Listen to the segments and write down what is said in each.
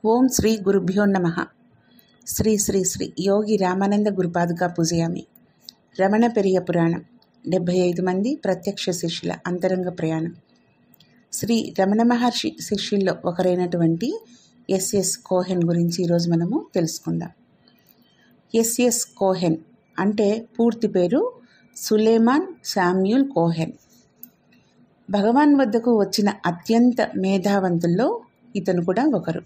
ఓం శ్రీ గురుభ్యో నమః. శ్రీ శ్రీ శ్రీ యోగి రామానంద గురుపాదుకా పూజయామి. రమణ పెరియ పురాణం 75 మంది ప్రత్యక్ష శిష్యుల అంతరంగ ప్రయాణం. శ్రీ రమణ మహర్షి శిష్యుల్లో ఒకరైనటువంటి ఎస్ఎస్ కోహెన్ గురించి ఈరోజు మనము తెలుసుకుందాం. ఎస్ఎస్ కోహెన్ అంటే పూర్తి పేరు సులేమాన్ శామ్యూల్ కోహెన్. భగవాన్ వద్దకు వచ్చిన అత్యంత మేధావంతుల్లో ఇతను కూడా ఒకరు.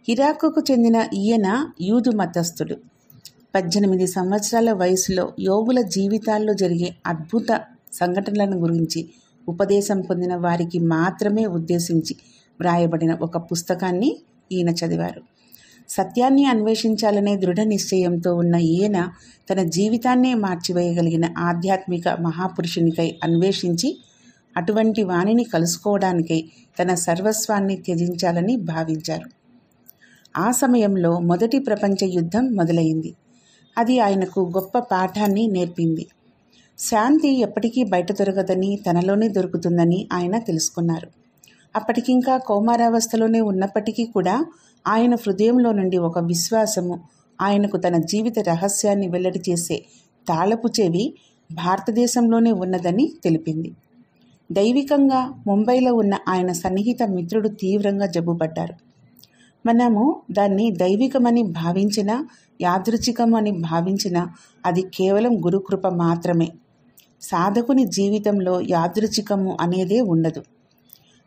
ఇరాకుకు చెందిన ఈయన యూదు మతస్థుడు. 18 సంవత్సరాల వయసులో యోగుల జీవితాల్లో జరిగే అద్భుత సంఘటనలను గురించి ఉపదేశం పొందిన వారికి మాత్రమే ఉద్దేశించి వ్రాయబడిన ఒక పుస్తకాన్ని ఈయన చదివారు. సత్యాన్ని అన్వేషించాలనే దృఢ నిశ్చయంతో ఉన్న ఈయన తన జీవితాన్నే మార్చివేయగలిగిన ఆధ్యాత్మిక మహాపురుషునికై అన్వేషించి అటువంటి వాణిని కలుసుకోవడానికై తన సర్వస్వాన్ని త్యజించాలని భావించారు. ఆ సమయంలో మొదటి ప్రపంచ యుద్ధం మొదలైంది. అది ఆయనకు గొప్ప పాఠాన్ని నేర్పింది. శాంతి ఎప్పటికీ బయట దొరకదని, తనలోనే దొరుకుతుందని ఆయన తెలుసుకున్నారు. అప్పటికింకా కౌమారావస్థలోనే ఉన్నప్పటికీ కూడా ఆయన హృదయంలో నుండి ఒక విశ్వాసము ఆయనకు తన జీవిత రహస్యాన్ని వెల్లడి చేసే తాళపు చెవి భారతదేశంలోనే ఉన్నదని తెలిపింది. దైవికంగా ముంబైలో ఉన్న ఆయన సన్నిహిత మిత్రుడు తీవ్రంగా జబ్బుపడ్డారు. మనము దాన్ని దైవికమని భావించినా, యాదృచ్ఛికమని భావించినా అది కేవలం గురుకృప మాత్రమే. సాధకుని జీవితంలో యాదృచ్ఛికము అనేదే ఉండదు.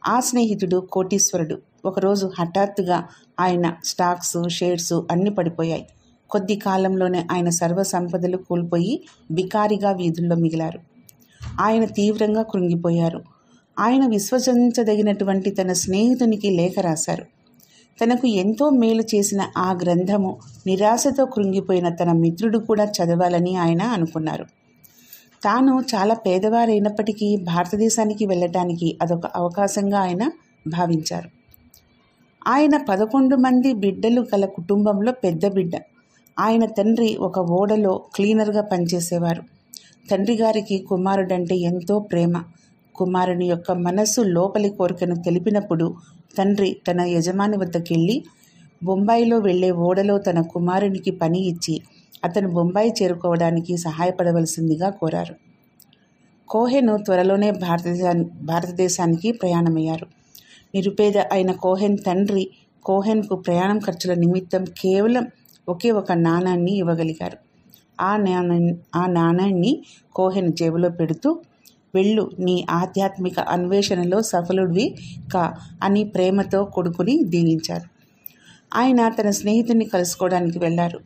ఆ స్నేహితుడు కోటీశ్వరుడు. ఒకరోజు హఠాత్తుగా ఆయన స్టాక్స్, షేర్స్ అన్నీ పడిపోయాయి. కొద్ది కాలంలోనే ఆయన సర్వ సంపదలు కోల్పోయి బికారిగా వీధుల్లో మిగిలారు. ఆయన తీవ్రంగా కృంగిపోయారు. ఆయన విశ్వసించదగినటువంటి తన స్నేహితునికి లేఖ రాశారు. తనకు ఎంతో మేలు చేసిన ఆ గ్రంథము నిరాశతో కృంగిపోయిన తన మిత్రుడు కూడా చదవాలని ఆయన అనుకున్నారు. తాను చాలా పేదవారైనప్పటికీ భారతదేశానికి వెళ్ళటానికి అదొక అవకాశంగా ఆయన భావించారు. ఆయన 11 మంది బిడ్డలు గల కుటుంబంలో పెద్ద బిడ్డ. ఆయన తండ్రి ఒక ఓడలో క్లీనర్గా పనిచేసేవారు. తండ్రి గారికి కుమారుడంటే ఎంతో ప్రేమ. కుమారుని యొక్క మనస్సు లోపలి కోరికను తెలిపినప్పుడు తండ్రి తన యజమాని వద్దకెళ్ళి బొంబాయిలో వెళ్లే ఓడలో తన కుమారునికి పని ఇచ్చి అతను బొంబాయి చేరుకోవడానికి సహాయపడవలసిందిగా కోరారు. కోహెన్ త్వరలోనే భారతదేశానికి ప్రయాణమయ్యారు. నిరుపేద అయిన కోహెన్ తండ్రి కోహెన్కు ప్రయాణం ఖర్చుల నిమిత్తం కేవలం ఒకే ఒక నాణాన్ని ఇవ్వగలిగారు. ఆ నాణాన్ని కోహెన్ జేబులో పెడుతూ, వెళ్ళు, నీ ఆధ్యాత్మిక అన్వేషణలో సఫలుడివి కా అని ప్రేమతో కొడుకుని దీవించారు. ఆయన తన స్నేహితుడిని కలుసుకోవడానికి వెళ్ళారు.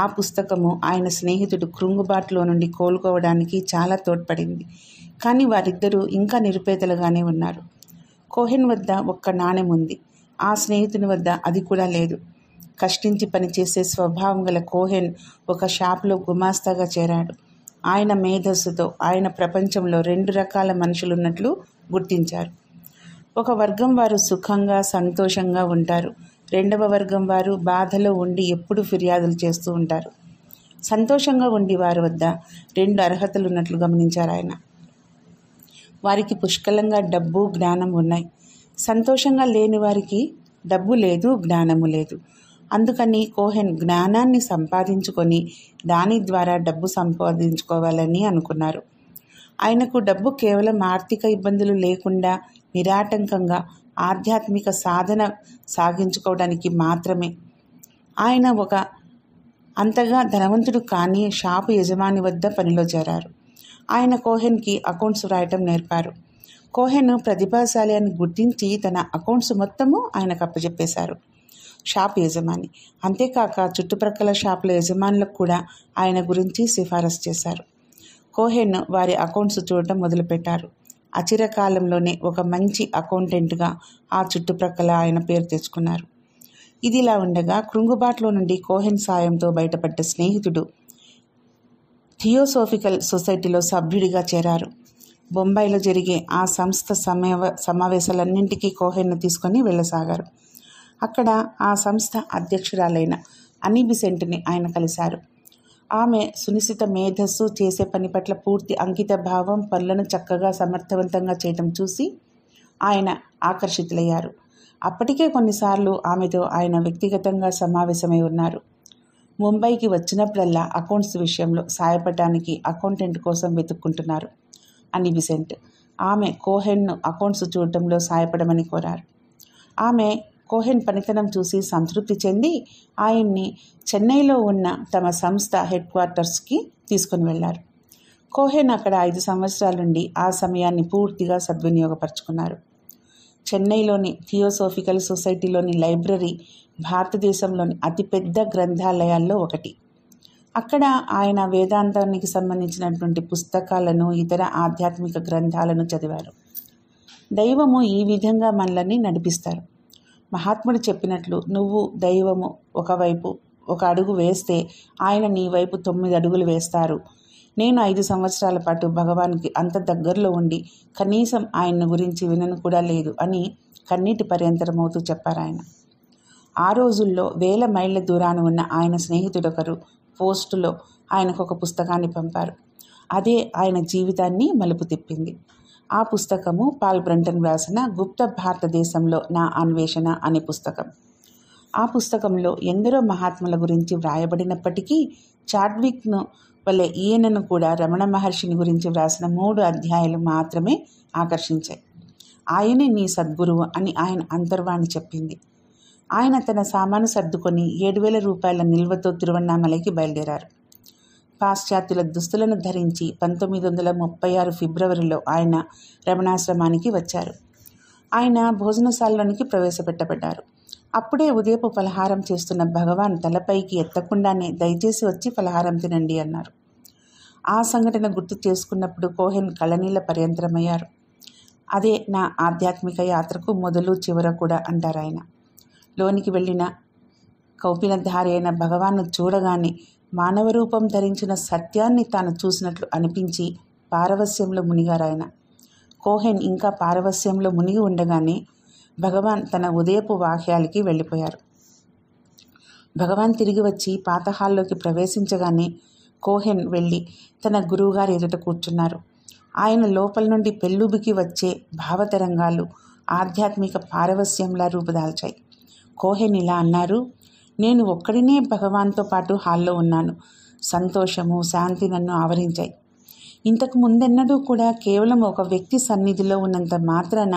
ఆ పుస్తకము ఆయన స్నేహితుడు కృంగుబాటులో నుండి కోలుకోవడానికి చాలా తోడ్పడింది. కానీ వారిద్దరూ ఇంకా నిరుపేదలుగానే ఉన్నారు. కోహెన్ వద్ద ఒక్క నాణెం ఉంది. ఆ స్నేహితుని వద్ద అది కూడా లేదు. కష్టించి పనిచేసే స్వభావం గల కోహెన్ ఒక షాపులో గుమాస్తాగా చేరాడు. ఆయన మేధస్సుతో ఆయన ప్రపంచంలో 2 రకాల మనుషులున్నట్లు గుర్తించారు. ఒక వర్గం వారు సుఖంగా, సంతోషంగా ఉంటారు. రెండవ వర్గం వారు బాధలో ఉండి ఎప్పుడు ఫిర్యాదులు చేస్తూ ఉంటారు. సంతోషంగా ఉండి వారి వద్ద 2 అర్హతలు ఉన్నట్లు గమనించారు ఆయన. వారికి పుష్కలంగా డబ్బు, జ్ఞానం ఉన్నాయి. సంతోషంగా లేని వారికి డబ్బు లేదు, జ్ఞానము లేదు. అందుకని కోహెన్ జ్ఞానాన్ని సంపాదించుకొని దాని ద్వారా డబ్బు సంపాదించుకోవాలని అనుకున్నారు. ఆయనకు డబ్బు కేవలం ఆర్థిక ఇబ్బందులు లేకుండా నిరాటంకంగా ఆధ్యాత్మిక సాధన సాగించుకోవడానికి మాత్రమే. ఆయన ఒక అంతగా ధనవంతుడు కానీ షాపు యజమాని వద్ద పనిలో చేరారు. ఆయన కోహెన్కి అకౌంట్స్ వ్రాయటం నేర్పారు. కోహెన్ ప్రతిభాశాలి అని గుర్తించి తన అకౌంట్స్ మొత్తము ఆయనకు అప్పచెప్పేశారు షాప్ యజమాని. అంతేకాక చుట్టుప్రక్కల షాపుల యజమానులకు కూడా ఆయన గురించి సిఫారసు చేశారు. కోహెన్ వారి అకౌంట్స్ చూడటం మొదలుపెట్టారు. అచిరకాలంలోనే ఒక మంచి అకౌంటెంట్గా ఆ చుట్టుప్రక్కల ఆయన పేరు తెచ్చుకున్నారు. ఇదిలా ఉండగా కృంగుబాటులో నుండి కోహెన్ సాయంతో బయటపడ్డ స్నేహితుడు థియోసోఫికల్ సొసైటీలో సభ్యుడిగా చేరారు. బొంబాయిలో జరిగే ఆ సంస్థ సమావేశాలన్నింటికీ కోహెన్ను తీసుకొని వెళ్ళసాగారు. అక్కడ ఆ సంస్థ అధ్యక్షురాలైన అనీ బిసెంట్ని ఆయన కలిశారు. ఆమె సునిశ్చిత మేధస్సు, చేసే పని పట్ల పూర్తి అంకిత భావం, పనులను చక్కగా సమర్థవంతంగా చేయటం చూసి ఆయన ఆకర్షితులయ్యారు. అప్పటికే కొన్నిసార్లు ఆమెతో ఆయన వ్యక్తిగతంగా సమావేశమై ఉన్నారు. ముంబైకి వచ్చినప్పుడల్లా అకౌంట్స్ విషయంలో సాయపడటానికి అకౌంటెంట్ కోసం వెతుక్కుంటున్నారు అని విసెంట్ ఆమె కోహెన్ను అకౌంట్స్ చూడటంలో సాయపడమని కోరారు. ఆమె కోహెన్ పనితనం చూసి సంతృప్తి చెంది ఆయన్ని చెన్నైలో ఉన్న తమ సంస్థ హెడ్ క్వార్టర్స్కి తీసుకుని వెళ్లారు. కోహెన్ అక్కడ 5 సంవత్సరాలుండి ఆ సమయాన్ని పూర్తిగా సద్వినియోగపరుచుకున్నారు. చెన్నైలోని థియోసోఫికల్ సొసైటీలోని లైబ్రరీ భారతదేశంలోని అతిపెద్ద గ్రంథాలయాల్లో ఒకటి. అక్కడ ఆయన వేదాంతానికి సంబంధించినటువంటి పుస్తకాలను, ఇతర ఆధ్యాత్మిక గ్రంథాలను చదివారు. దైవము ఈ విధంగా మనల్ని నడిపిస్తారు. మహాత్ముడు చెప్పినట్లు నువ్వు దైవము ఒకవైపు ఒక అడుగు వేస్తే ఆయన నీ వైపు 9 అడుగులు వేస్తారు. నేను 5 సంవత్సరాల పాటు భగవాన్కి అంత దగ్గరలో ఉండి కనీసం ఆయన గురించి వినను కూడా లేదు అని కన్నీటి పర్యంతరమవుతూ చెప్పారు ఆయన. ఆ రోజుల్లో వేల మైళ్ళ దూరాన ఉన్న ఆయన స్నేహితుడొకరు పోస్టులో ఆయనకు ఒక పుస్తకాన్ని పంపారు. అదే ఆయన జీవితాన్ని మలుపు తిప్పింది. ఆ పుస్తకము పాల్ బ్రంటన్ రాసిన గుప్త భారతదేశంలో నా అన్వేషణ అనే పుస్తకం. ఆ పుస్తకంలో ఎందరో మహాత్ముల గురించి వ్రాయబడినప్పటికీ చాడ్విక్ను వలె ఈయనను కూడా రమణ మహర్షిని గురించి వ్రాసిన 3 అధ్యాయాలు మాత్రమే ఆకర్షించాయి. ఆయనే నీ సద్గురువు అని ఆయన అంతర్వాణి చెప్పింది. ఆయన తన సామాను సర్దుకొని 7,000 రూపాయల నిల్వతో తిరువన్నామలైకి బయలుదేరారు. పాశ్చాత్యుల దుస్తులను ధరించి 1936 ఫిబ్రవరిలో ఆయన రమణాశ్రమానికి వచ్చారు. ఆయన భోజనశాలలోనికి ప్రవేశపెట్టబడ్డారు. అప్పుడే ఉదయపు పలహారం చేస్తున్న భగవాన్ తలపైకి ఎత్తకుండానే దయచేసి వచ్చి పలహారం తినండి అన్నారు. ఆ సంఘటన గుర్తు చేసుకున్నప్పుడు కోహెన్ కళ్ళనీళ్ల పర్యంతరమయ్యారు. అదే నా ఆధ్యాత్మిక యాత్రకు మొదలు చివర కూడా అంటారు ఆయన. లోనికి వెళ్ళిన కౌపినధారి అయిన భగవాన్ను చూడగానే మానవ రూపం ధరించిన సత్యాన్ని తాను చూసినట్లు అనిపించి పారవస్యంలో మునిగారాయన. కోహెన్ ఇంకా పారవస్యంలో మునిగి ఉండగానే భగవాన్ తన ఉదయపు వాక్యాలకి వెళ్ళిపోయారు. భగవాన్ తిరిగి వచ్చి పాత హాల్లోకి ప్రవేశించగానే కోహెన్ వెళ్ళి తన గురువుగారి ఎదుట కూర్చున్నారు. ఆయన లోపల నుండి పెళ్ళుబికి వచ్చే భావతరంగాలు ఆధ్యాత్మిక పారవస్యంలా రూపుదాల్చాయి. కోహెన్ ఇలా అన్నారు, నేను ఒక్కడినే భగవాన్తో పాటు హాల్లో ఉన్నాను. సంతోషము, శాంతి నన్ను ఆవరించాయి. ఇంతకు ముందెన్నడూ కూడా కేవలం ఒక వ్యక్తి సన్నిధిలో ఉన్నంత మాత్రాన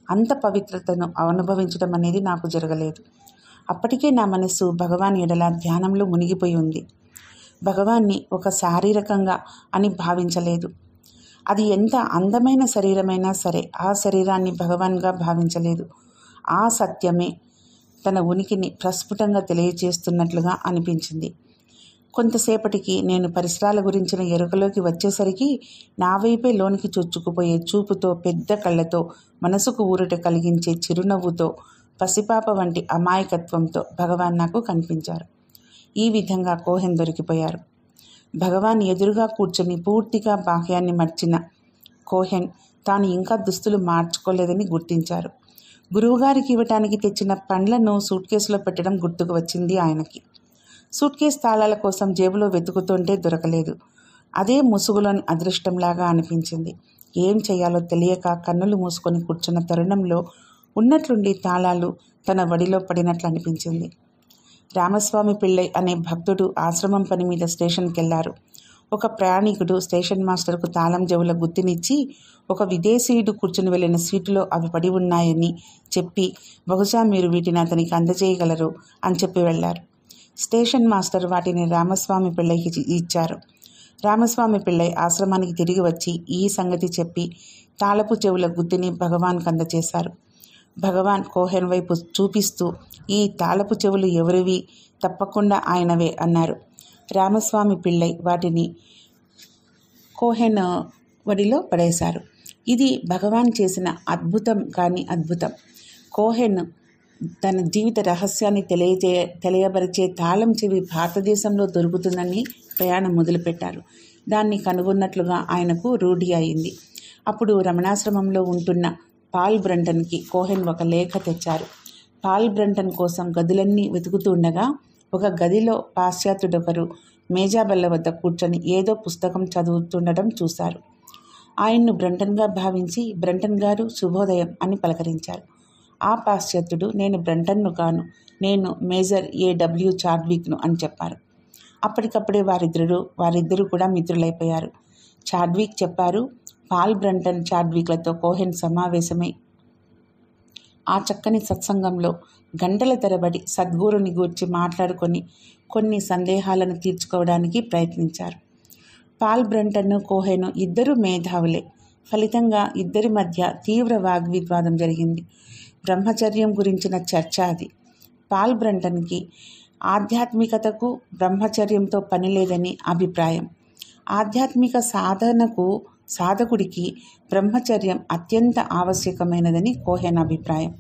అంత పవిత్రతను అనుభవించడం అనేది నాకు జరగలేదు. అప్పటికే నా మనస్సు భగవాన్ ఎడల ధ్యానంలో మునిగిపోయి ఉంది. భగవాన్ని ఒక శారీరకంగా అని భావించలేదు. అది ఎంత అందమైన శరీరమైనా సరే ఆ శరీరాన్ని భగవాన్గా భావించలేదు. ఆ సత్యమే తన ఉనికిని ప్రస్ఫుటంగా తెలియజేస్తున్నట్లుగా అనిపించింది. కొంతసేపటికి నేను పరిసరాల గురించిన ఎరుకలోకి వచ్చేసరికి నా వైపే లోనికి చొచ్చుకుపోయే చూపుతో, పెద్ద కళ్ళతో, మనసుకు ఊరట కలిగించే చిరునవ్వుతో, పసిపాప వంటి అమాయకత్వంతో భగవాన్ నాకు కనిపించారు. ఈ విధంగా కోహెన్ దొరికిపోయారు. భగవాన్ ఎదురుగా కూర్చొని పూర్తిగా బాహ్యాన్ని మర్చిన కోహెన్ తాను ఇంకా దుస్తులు మార్చుకోలేదని గుర్తించారు. గురువుగారికి ఇవ్వటానికి తెచ్చిన పండ్లను సూట్ కేసులో పెట్టడం గుర్తుకు వచ్చింది ఆయనకి. సూట్ కేసు తాళాల కోసం జేబులో వెతుకుతుంటే దొరకలేదు. అదే ముసుగులోని అదృష్టంలాగా అనిపించింది. ఏం చేయాలో తెలియక కన్నులు మూసుకొని కూర్చున్న తరుణంలో ఉన్నట్లుండి తాళాలు తన వడిలో పడినట్లు అనిపించింది. రామస్వామి పిళ్ళై అనే భక్తుడు ఆశ్రమం పని మీద స్టేషన్కి వెళ్లారు. ఒక ప్రయాణికుడు స్టేషన్ మాస్టర్కు తాళం జేబుల గుర్తునిచ్చి ఒక విదేశీయుడు కూర్చుని వెళ్ళిన సీటులో అవి పడి ఉన్నాయని చెప్పి బహుశా మీరు వీటిని అతనికి అందజేయగలరు అని చెప్పి వెళ్లారు. స్టేషన్ మాస్టర్ వాటిని రామస్వామి పిళ్ళైకి ఇచ్చారు. రామస్వామి పిళ్ళై ఆశ్రమానికి తిరిగి వచ్చి ఈ సంగతి చెప్పి తాళపు చెవుల గుత్తిని భగవాన్కు అందజేశారు. భగవాన్ కోహెన్ వైపు చూపిస్తూ ఈ తాళపు చెవులు ఎవరివి, తప్పకుండా ఆయనవే అన్నారు. రామస్వామి పిళ్ళై వాటిని కోహెన్ వడిలో పడేశారు. ఇది భగవాన్ చేసిన అద్భుతం కాని అద్భుతం. కోహెన్ తన జీవిత రహస్యాన్ని తెలియబరిచే తాళం చెవి భారతదేశంలో దొరుకుతుందని ప్రయాణం మొదలుపెట్టారు. దాన్ని కనుగొన్నట్లుగా ఆయనకు రూఢి అయింది. అప్పుడు రమణాశ్రమంలో ఉంటున్న పాల్ బ్రంటన్కి కోహెన్ ఒక లేఖ తెచ్చారు. పాల్ బ్రంటన్ కోసం గదులన్నీ వెతుకుతుండగా ఒక గదిలో పాశ్చాత్యుడొకరు మేజాబల్ల వద్ద కూర్చొని ఏదో పుస్తకం చదువుతుండటం చూశారు. ఆయన్ను బ్రంటన్గా భావించి బ్రంటన్ గారు శుభోదయం అని పలకరించారు. ఆ పాశ్చాత్యుడు, నేను బ్రంటన్ను కాను, నేను మేజర్ A.W. చాడ్విక్ను అని చెప్పారు. అప్పటికప్పుడే వారిద్దరూ కూడా మిత్రులైపోయారు. చాడ్విక్ చెప్పారు, పాల్ బ్రంటన్ చాడ్విక్లతో కోహెన్ సమావేశమై ఆ చక్కని సత్సంగంలో గంటల తరబడి సద్గురుని గూర్చి మాట్లాడుకొని కొన్ని సందేహాలను తీర్చుకోవడానికి ప్రయత్నించారు. పాల్ బ్రంటన్, కోహెన్ ఇద్దరు మేధావులే. ఫలితంగా ఇద్దరి మధ్య తీవ్ర వాగ్వివాదం జరిగింది. బ్రహ్మచర్యం గురించిన చర్చ అది. పాల్ బ్రంటన్కి ఆధ్యాత్మికతకు బ్రహ్మచర్యంతో పని లేదని అభిప్రాయం. ఆధ్యాత్మిక సాధకుడికి బ్రహ్మచర్యం అత్యంత ఆవశ్యకమైనదని కోహెన్ అభిప్రాయం.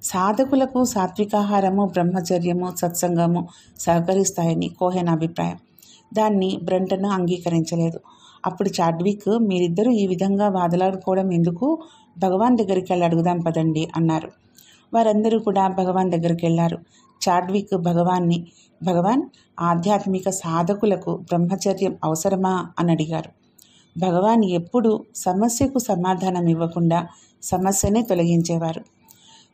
సాధకులకు సాత్వికాహారము, బ్రహ్మచర్యము, సత్సంగము సహకరిస్తాయని కోహెన్ అభిప్రాయం. దాన్ని బ్రంటన్ అంగీకరించలేదు. అప్పుడు చాడ్విక్, మీరిద్దరూ ఈ విధంగా వాదలాడుకోవడం ఎందుకు, భగవాన్ దగ్గరికి వెళ్ళి అడుగుదాం పదండి అన్నారు. వారందరూ కూడా భగవాన్ దగ్గరికి వెళ్ళారు. చాడ్విక్ భగవాన్, ఆధ్యాత్మిక సాధకులకు బ్రహ్మచర్యం అవసరమా అని అడిగారు. భగవాన్ ఎప్పుడు సమస్యకు సమాధానం ఇవ్వకుండా సమస్యనే తొలగించేవారు.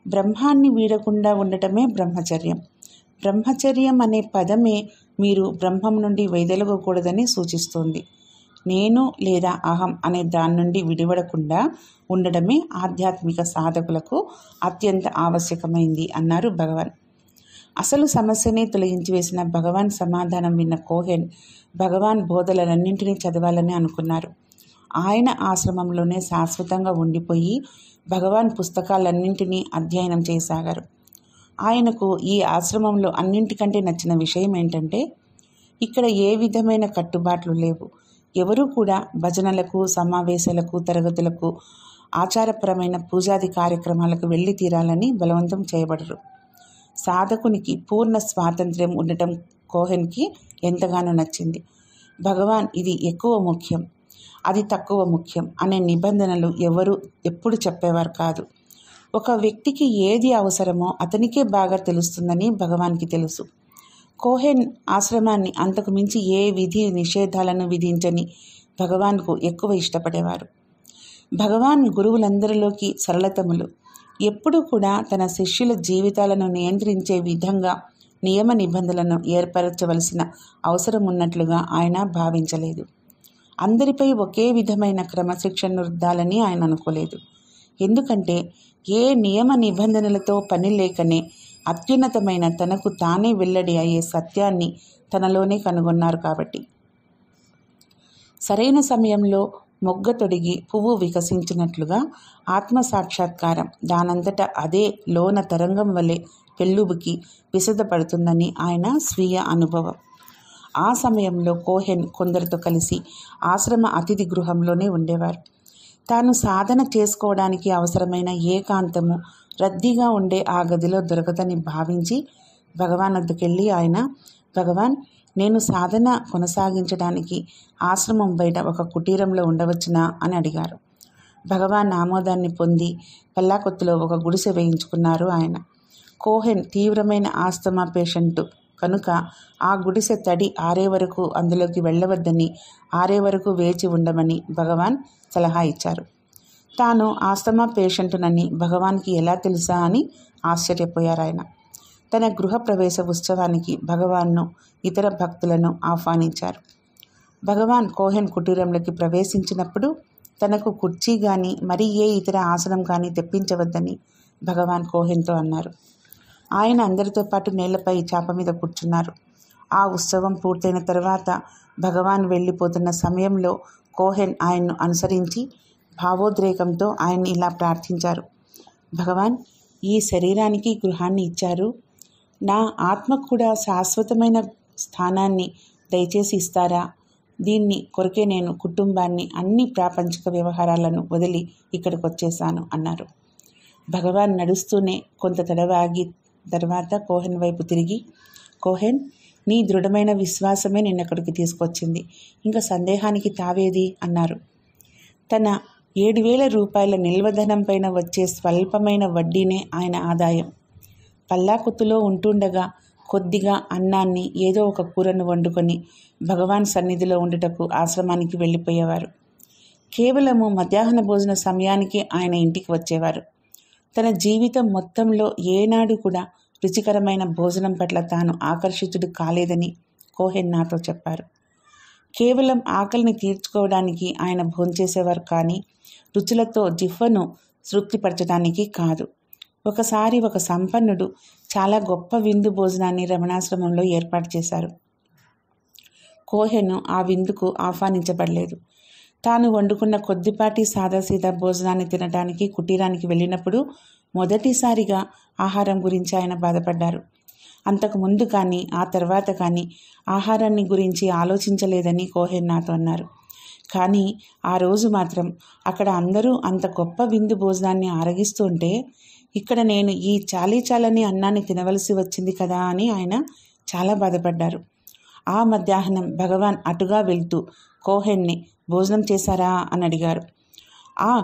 బ్రహ్మాన్ని వీడకుండా ఉండటమే బ్రహ్మచర్యం. బ్రహ్మచర్యం అనే పదమే మీరు బ్రహ్మం నుండి వైదొలగకూడదని సూచిస్తోంది. నేను లేదా అహం అనే దాని నుండి విడివడకుండా ఉండడమే ఆధ్యాత్మిక సాధకులకు అత్యంత ఆవశ్యకమైంది అన్నారు భగవాన్. అసలు సమస్యనే తొలగించి వేసిన భగవాన్ సమాధానం విన్న కోహెన్ భగవాన్ బోధలన్నింటినీ చదవాలని అనుకున్నారు. ఆయన ఆశ్రమంలోనే శాశ్వతంగా ఉండిపోయి భగవాన్ పుస్తకాలన్నింటినీ అధ్యయనం చేయసాగారు. ఆయనకు ఈ ఆశ్రమంలో అన్నింటికంటే నచ్చిన విషయం ఏంటంటే, ఇక్కడ ఏ విధమైన కట్టుబాట్లు లేవు. ఎవరూ కూడా భజనలకు, సమావేశాలకు, తరగతులకు, ఆచారపరమైన పూజాది కార్యక్రమాలకు వెళ్ళి తీరాలని బలవంతం చేయబడరు. సాధకునికి పూర్ణ స్వాతంత్ర్యం ఉండటం కోహెన్కి ఎంతగానో నచ్చింది. భగవాన్ ఇది ఎక్కువ ముఖ్యం, అది తక్కువ ముఖ్యం అనే నిబంధనలు ఎప్పుడు చెప్పేవారు కాదు. ఒక వ్యక్తికి ఏది అవసరమో అతనికే బాగా తెలుస్తుందని భగవాన్కి తెలుసు. కోహెన్ ఆశ్రమాన్ని అంతకు మించి ఏ విధి నిషేధాలను విధించని భగవాన్కు ఎక్కువ ఇష్టపడేవారు. భగవాన్ గురువులందరిలోకి సరళతములు. ఎప్పుడూ కూడా తన శిష్యుల జీవితాలను నియంత్రించే విధంగా నియమ నిబంధనలను ఏర్పరచవలసిన అవసరం ఉన్నట్లుగా ఆయన భావించలేదు. అందరిపై ఒకే విధమైన క్రమశిక్షణను రుద్దాలని ఆయన అనుకోలేదు. ఎందుకంటే ఏ నియమ నిబంధనలతో పని లేకనే అత్యున్నతమైన తనకు తానే వెల్లడి అయ్యే సత్యాన్ని తనలోనే కనుగొన్నారు కాబట్టి. సరైన సమయంలో మొగ్గ తొడిగి పువ్వు వికసించినట్లుగా ఆత్మసాక్షాత్కారం దానంతట అదే లోన తరంగం వలె పెళ్ళుబుకి విశదపడుతుందని ఆయన స్వీయ అనుభవం. ఆ సమయంలో కోహెన్ కొందరితో కలిసి ఆశ్రమ అతిథి గృహంలోనే ఉండేవారు. తాను సాధన చేసుకోవడానికి అవసరమైన ఏకాంతము రద్దీగా ఉండే ఆ గదిలో దొరకదని భావించి భగవాన్ వద్దకెళ్ళి ఆయన, భగవాన్, నేను సాధన కొనసాగించడానికి ఆశ్రమం బయట ఒక కుటీరంలో ఉండవచ్చునా అని అడిగారు. భగవాన్ ఆమోదాన్ని పొంది పల్లాకొత్తులో ఒక గుడిసె వేయించుకున్నారు ఆయన. కోహెన్ తీవ్రమైన ఆస్తమా పేషెంటు కనుక ఆ గుడిసె తడి ఆరే వరకు అందులోకి వెళ్ళవద్దని, ఆరే వరకు వేచి ఉండమని భగవాన్ సలహా ఇచ్చారు. తాను ఆస్తమా పేషెంటునని భగవాన్కి ఎలా తెలుసా అని ఆశ్చర్యపోయారాయన. తన గృహప్రవేశ ఉత్సవానికి భగవాన్ను, ఇతర భక్తులను ఆహ్వానించారు. భగవాన్ కోహెన్ కుటీరంలోకి ప్రవేశించినప్పుడు తనకు కుర్చీ కానీ మరి ఏ ఇతర ఆసనం కానీ తెప్పించవద్దని భగవాన్ కోహెన్తో అన్నారు. ఆయన అందరితో పాటు నేలపై చాప మీద కూర్చున్నారు. ఆ ఉత్సవం పూర్తయిన తర్వాత భగవాన్ వెళ్ళిపోతున్న సమయంలో కోహెన్ ఆయన్ను అనుసరించి భావోద్రేకంతో ఆయన్ని ఇలా ప్రార్థించారు. భగవాన్, ఈ శరీరానికి గృహాన్ని ఇచ్చారు. నా ఆత్మకు కూడా శాశ్వతమైన స్థానాన్ని దయచేసి ఇస్తారా? దీన్ని కొరకే నేను కుటుంబాన్ని, అన్ని ప్రాపంచిక వ్యవహారాలను వదిలి ఇక్కడికి వచ్చేసాను అన్నారు. భగవాన్ నడుస్తూనే కొంత తడవాగి తర్వాత కోహెన్ వైపు తిరిగి, కోహెన్, నీ దృఢమైన విశ్వాసమే నిన్నక్కడికి తీసుకొచ్చింది. ఇంకా సందేహానికి తావేది అన్నారు. తన 7,000 రూపాయల నిల్వధనం పైన వచ్చే స్వల్పమైన వడ్డీనే ఆయన ఆదాయం. పల్లాకొత్తులో ఉంటుండగా కొద్దిగా అన్నాన్ని, ఏదో ఒక కూరను వండుకొని భగవాన్ సన్నిధిలో ఉండుటకు ఆశ్రమానికి వెళ్ళిపోయేవారు. కేవలము మధ్యాహ్న భోజన సమయానికి ఆయన ఇంటికి వచ్చేవారు. తన జీవితం మొత్తంలో ఏనాడు కూడా రుచికరమైన భోజనం పట్ల తాను ఆకర్షితుడు కాలేదని కోహెన్ నాతో చెప్పారు. కేవలం ఆకలిని తీర్చుకోవడానికి ఆయన భోంచేసేవారు, కానీ రుచులతో జిహ్వను తృప్తిపరచడానికి కాదు. ఒకసారి ఒక సంపన్నుడు చాలా గొప్ప విందు భోజనాన్ని రమణాశ్రమంలో ఏర్పాటు చేశారు. కోహెన్ ఆ విందుకు ఆహ్వానించబడలేదు. తాను వండుకున్న కొద్దిపాటి సాదాసీదా భోజనాన్ని తినడానికి కుటీరానికి వెళ్ళినప్పుడు మొదటిసారిగా ఆహారం గురించి ఆయన బాధపడ్డారు. అంతకు ముందు కానీ ఆ తర్వాత కానీ ఆహారాన్ని గురించి ఆలోచించలేదని కోహెన్ నాతో అన్నారు. కానీ ఆ రోజు మాత్రం అక్కడ అందరూ అంత గొప్ప విందు భోజనాన్ని ఆరగిస్తూ ఉంటే ఇక్కడ నేను ఈ చాలీచాలని అన్నాన్ని తినవలసి వచ్చింది కదా అని ఆయన చాలా బాధపడ్డారు. ఆ మధ్యాహ్నం భగవాన్ అటుగా వెళ్తూ కోహెన్ని భోజనం చేశారా అని అడిగారు.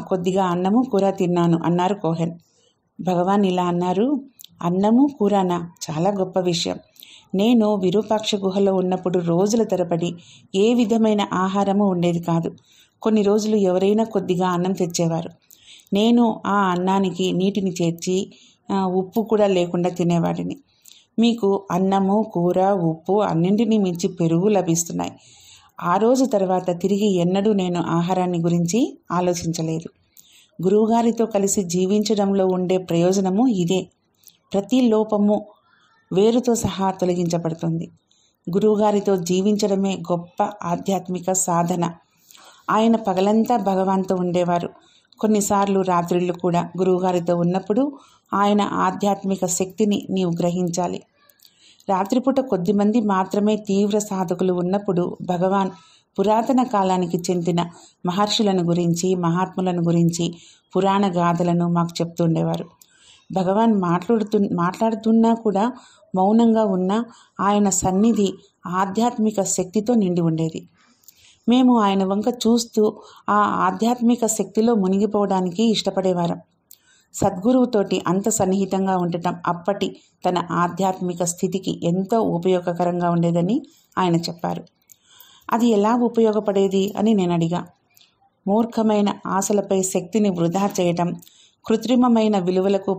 కొద్దిగా అన్నము కూర తిన్నాను అన్నారు కోహెన్. భగవాన్ ఇలా అన్నారు, అన్నము కూరనా? చాలా గొప్ప విషయం. నేను విరూపాక్ష గుహలో ఉన్నప్పుడు రోజుల తరబడి ఏ విధమైన ఆహారము ఉండేది కాదు. కొన్ని రోజులు ఎవరైనా కొద్దిగా అన్నం తెచ్చేవారు. నేను ఆ అన్నానికి నీటిని చేర్చి ఉప్పు కూడా లేకుండా తినేవాడిని. మీకు అన్నము కూర ఉప్పు అన్నింటినీ మించి పెరుగు లభిస్తున్నాయి. ఆ రోజు తర్వాత తిరిగి ఎన్నడూ నేను ఆహారాన్ని గురించి ఆలోచించలేదు. గురువుగారితో కలిసి జీవించడంలో ఉండే ప్రయోజనము ఇదే. ప్రతి లోపము వేరుతో సహా తొలగించబడుతుంది. గురువుగారితో జీవించడమే గొప్ప ఆధ్యాత్మిక సాధన. ఆయన పగలంతా భగవాన్తో ఉండేవారు. కొన్నిసార్లు రాత్రిళ్ళు కూడా గురువుగారితో ఉన్నప్పుడు ఆయన ఆధ్యాత్మిక శక్తిని నీవు గ్రహించాలి. రాత్రిపూట కొద్దిమంది మాత్రమే తీవ్ర సాధకులు ఉన్నప్పుడు భగవాన్ పురాతన కాలానికి చెందిన మహర్షులను గురించి మహాత్ములను గురించి పురాణ గాథలను మాకు చెప్తుండేవారు. భగవాన్ మాట్లాడుతున్నా కూడా మౌనంగా ఉన్న ఆయన సన్నిధి ఆధ్యాత్మిక శక్తితో నిండి ఉండేది. మేము ఆయన వంక చూస్తూ ఆ ఆధ్యాత్మిక శక్తిలో మునిగిపోవడానికి ఇష్టపడేవారం. సద్గురువుతోటి అంత సన్నిహితంగా ఉండటం అప్పటి తన ఆధ్యాత్మిక స్థితికి ఎంతో ఉపయోగకరంగా ఉండేదని ఆయన చెప్పారు. అది ఎలా ఉపయోగపడేది అని నేను అడిగా. మూర్ఖమైన ఆశలపై శక్తిని వృధా చేయటం, కృత్రిమమైన విలువలకు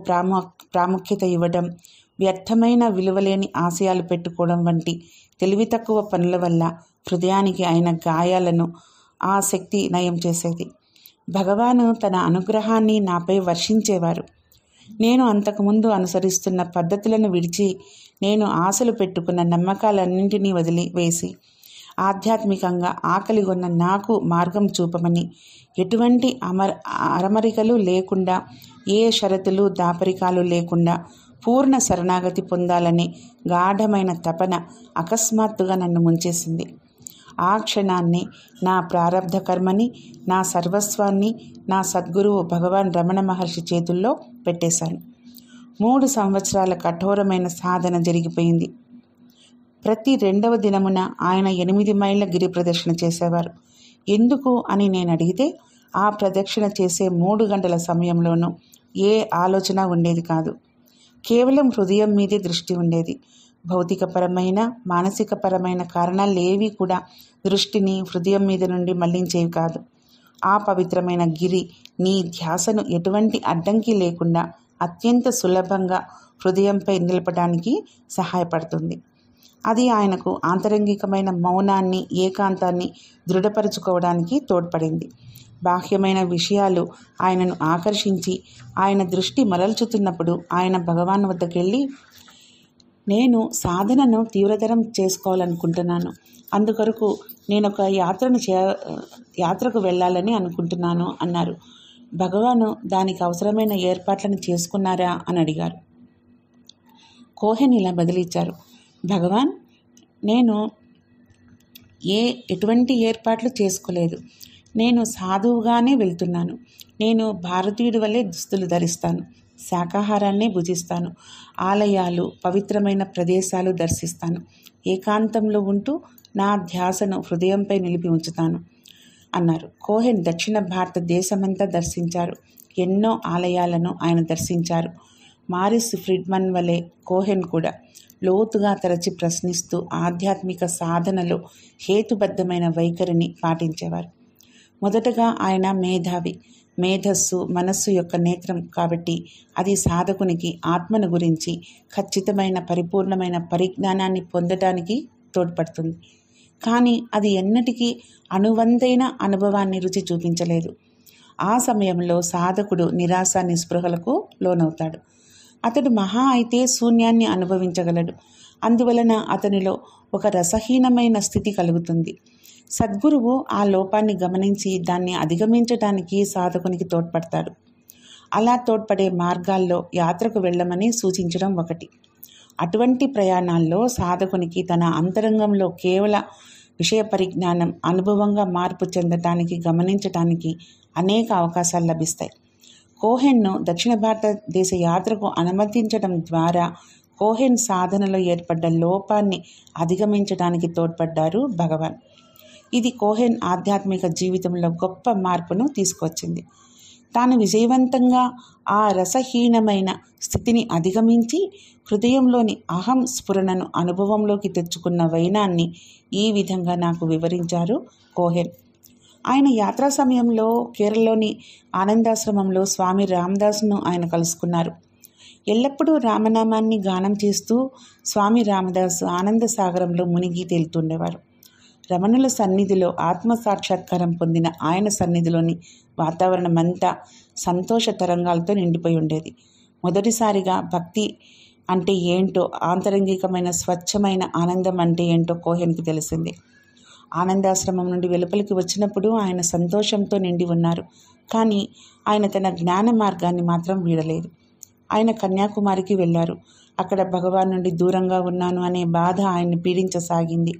ప్రాముఖ్యత ఇవ్వడం, వ్యర్థమైన విలువలేని ఆశయాలు పెట్టుకోవడం వంటి తెలివి తక్కువ పనుల వల్ల హృదయానికి అయిన గాయాలను ఆ శక్తి నయం చేసేది. భగవాను తన అనుగ్రహాన్ని నాపై వర్షించేవారు. నేను అంతకుముందు అనుసరిస్తున్న పద్ధతులను విడిచి నేను ఆశలు పెట్టుకున్న నమ్మకాలన్నింటినీ వదిలివేసి ఆధ్యాత్మికంగా ఆకలిగొన్న నాకు మార్గం చూపమని, ఎటువంటి అరమరికలు లేకుండా, ఏ షరతులు దాపరికాలు లేకుండా పూర్ణ శరణాగతి పొందాలని గాఢమైన తపన అకస్మాత్తుగా నన్ను ముంచేసింది. ఆ క్షణాన్ని నా ప్రారబ్ధ కర్మని, నా సర్వస్వాన్ని నా సద్గురువు భగవాన్ రమణ మహర్షి చేతుల్లో పెట్టేశాను. 3 సంవత్సరాల కఠోరమైన సాధన జరిగిపోయింది. ప్రతి 2వ దినమున ఆయన 8 మైళ్ళ గిరి ప్రదక్షిణ చేసేవారు. ఎందుకు అని నేను అడిగితే, ఆ ప్రదక్షిణ చేసే 3 గంటల సమయంలోనూ ఏ ఆలోచన ఉండేది కాదు. కేవలం హృదయం మీదే దృష్టి ఉండేది. భౌతికపరమైన మానసికపరమైన కారణాలేవి కూడా దృష్టిని హృదయం మీద నుండి మళ్లించేవి కాదు. ఆ పవిత్రమైన గిరి నీ ధ్యాసను ఎటువంటి అడ్డంకి లేకుండా అత్యంత సులభంగా హృదయంపై నిలపడానికి సహాయపడుతుంది. అది ఆయనకు ఆంతరంగికమైన మౌనాన్ని, ఏకాంతాన్ని దృఢపరుచుకోవడానికి తోడ్పడింది. బాహ్యమైన విషయాలు ఆయనను ఆకర్షించి ఆయన దృష్టి మరల్చుతున్నప్పుడు ఆయన భగవాన్ వద్దకెళ్ళి, నేను సాధనను తీవ్రతరం చేసుకోవాలనుకుంటున్నాను. అందుకొరకు నేను ఒక యాత్రకు వెళ్ళాలని అనుకుంటున్నాను అన్నారు. భగవాను దానికి అవసరమైన ఏర్పాట్లను చేసుకున్నారా అని అడిగారు. కోహెన్ ఇలా బదిలిచ్చారు, భగవాన్, నేను ఎటువంటి ఏర్పాట్లు చేసుకోలేదు. నేను సాధువుగానే వెళ్తున్నాను. నేను భారతీయుడి వల్లే దుస్తులు ధరిస్తాను. శాకాహారాన్ని భుజిస్తాను. ఆలయాలు, పవిత్రమైన ప్రదేశాలు దర్శిస్తాను. ఏకాంతంలో ఉంటూ నా ధ్యాసను హృదయంపై నిలిపి ఉంచుతాను అన్నారు. కోహెన్ దక్షిణ భారతదేశమంతా దర్శించారు. ఎన్నో ఆలయాలను ఆయన దర్శించారు. మారిస్ ఫ్రిడ్మన్ వలె కోహెన్ కూడా లోతుగా తరచి ప్రశ్నిస్తూ ఆధ్యాత్మిక సాధనలో హేతుబద్ధమైన వైఖరిని పాటించేవారు. మొదటగా ఆయన మేధావి, మేధస్సు మనస్సు యొక్క నేత్రం కాబట్టి అది సాధకునికి ఆత్మను గురించి ఖచ్చితమైన పరిపూర్ణమైన పరిజ్ఞానాన్ని పొందటానికి తోడ్పడుతుంది. కానీ అది ఎన్నటికీ అనువంతైన అనుభవాన్ని రుచి చూపించలేదు. ఆ సమయంలో సాధకుడు నిరాశ నిస్పృహలకు లోనవుతాడు. అతడు మహా అయితే శూన్యాన్ని అనుభవించగలడు. అందువలన అతనిలో ఒక రసహీనమైన స్థితి కలుగుతుంది. సద్గురువు ఆ లోపాన్ని గమనించి దాన్ని అధిగమించడానికి సాధకునికి తోడ్పడతాడు. అలా తోడ్పడే మార్గాల్లో యాత్రకు వెళ్ళమని సూచించడం ఒకటి. అటువంటి ప్రయాణాల్లో సాధకునికి తన అంతరంగంలో కేవల విషయ పరిజ్ఞానం అనుభవంగా మార్పు చెందటానికి గమనించటానికి అనేక అవకాశాలు లభిస్తాయి. కోహెన్ను దక్షిణ భారతదేశ యాత్రకు అనుమతించడం ద్వారా కోహెన్ సాధనలో ఏర్పడ్డ లోపాన్ని అధిగమించడానికి తోడ్పడ్డారు భగవాన్. ఇది కోహెన్ ఆధ్యాత్మిక జీవితంలో గొప్ప మార్పును తీసుకొచ్చింది. తాను విజయవంతంగా ఆ రసహీనమైన స్థితిని అధిగమించి హృదయంలోని అహం స్ఫురణను అనుభవంలోకి తెచ్చుకున్న వైనాన్ని ఈ విధంగా నాకు వివరించారు కోహెన్. ఆయన యాత్రా సమయంలో కేరళలోని ఆనందాశ్రమంలో స్వామి రామదాసును ఆయన కలుసుకున్నారు. ఎల్లప్పుడూ రామనామాన్ని గానం చేస్తూ స్వామి రామదాసు ఆనంద సాగరంలో మునిగి తేలుతుండేవారు. రమణుల సన్నిధిలో ఆత్మసాక్షాత్కారం పొందిన ఆయన సన్నిధిలోని వాతావరణం అంతా సంతోష తరంగాలతో నిండిపోయి ఉండేది. మొదటిసారిగా భక్తి అంటే ఏంటో, ఆంతరంగికమైన స్వచ్ఛమైన ఆనందం అంటే ఏంటో కోహెన్కి తెలిసింది. ఆనందాశ్రమం నుండి వెలుపలికి వచ్చినప్పుడు ఆయన సంతోషంతో నిండి ఉన్నారు. కానీ ఆయన తన జ్ఞాన మార్గాన్ని మాత్రం వీడలేదు. ఆయన కన్యాకుమారికి వెళ్ళారు. అక్కడ భగవాన్ నుండి దూరంగా ఉన్నాను అనే బాధ ఆయన్ని పీడించసాగింది.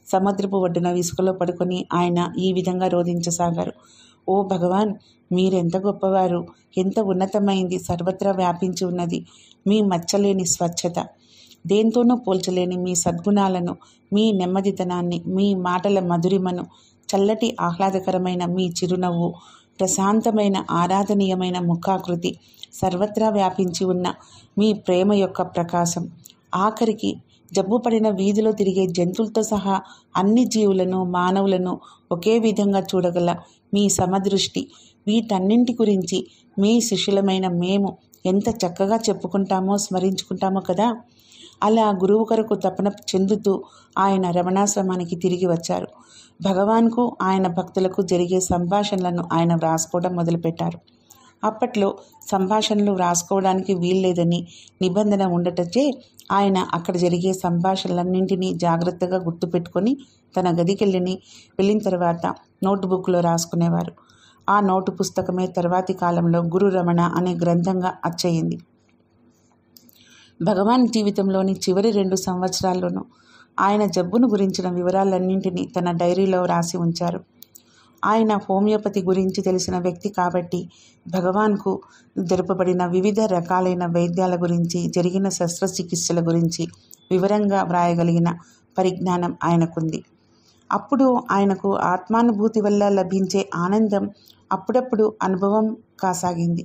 సముద్రపు ఒడ్డున ఇసుకలో పడుకొని ఆయన ఈ విధంగా రోధించసాగారు. ఓ భగవాన్, మీరెంత గొప్పవారు, ఎంత ఉన్నతమైంది, సర్వత్రా వ్యాపించి ఉన్నది మీ మచ్చలేని స్వచ్ఛత, దేంతోనూ పోల్చలేని మీ సద్గుణాలను, మీ నెమ్మదితనాన్ని, మీ మాటల మధురిమను, చల్లటి ఆహ్లాదకరమైన మీ చిరునవ్వు, ప్రశాంతమైన ఆరాధనీయమైన ముఖాకృతి, సర్వత్రా వ్యాపించి ఉన్న మీ ప్రేమ యొక్క ప్రకాశం, ఆఖరికి జబ్బు పడిన వీధిలో తిరిగే జంతువులతో సహా అన్ని జీవులను మానవులను ఒకే విధంగా చూడగల మీ సమదృష్టి, వీటన్నింటి గురించి మీ శిష్యులమైన మేము ఎంత చక్కగా చెప్పుకుంటామో స్మరించుకుంటామో కదా. అలా గురువు కొరకు తపన చెందుతూ ఆయన రమణాశ్రమానికి తిరిగి వచ్చారు. భగవాన్కు ఆయన భక్తులకు జరిగే సంభాషణలను ఆయన వ్రాసుకోవడం మొదలుపెట్టారు. అప్పట్లో సంభాషణలు వ్రాసుకోవడానికి వీల్లేదని నిబంధన ఉండటచే ఆయన అక్కడ జరిగే సంభాషణలన్నింటినీ జాగ్రత్తగా గుర్తుపెట్టుకొని తన గదికి వెళ్ళిన తర్వాత నోటుబుక్లో రాసుకునేవారు. ఆ నోటు పుస్తకమే తర్వాతి కాలంలో గురు రమణ అనే గ్రంథంగా అచ్చయింది. భగవాన్ జీవితంలోని చివరి 2 సంవత్సరాల్లోనూ ఆయన జబ్బును గురించిన వివరాలన్నింటినీ తన డైరీలో రాసి ఉంచారు. ఆయన హోమియోపతి గురించి తెలిసిన వ్యక్తి కాబట్టి భగవాన్కు జరుపబడిన వివిధ రకాలైన వైద్యాల గురించి, జరిగిన శస్త్రచికిత్సల గురించి వివరంగా వ్రాయగలిగిన పరిజ్ఞానం ఆయనకుంది. అప్పుడు ఆయనకు ఆత్మానుభూతి వల్ల లభించే ఆనందం అప్పుడప్పుడు అనుభవం కాసాగింది.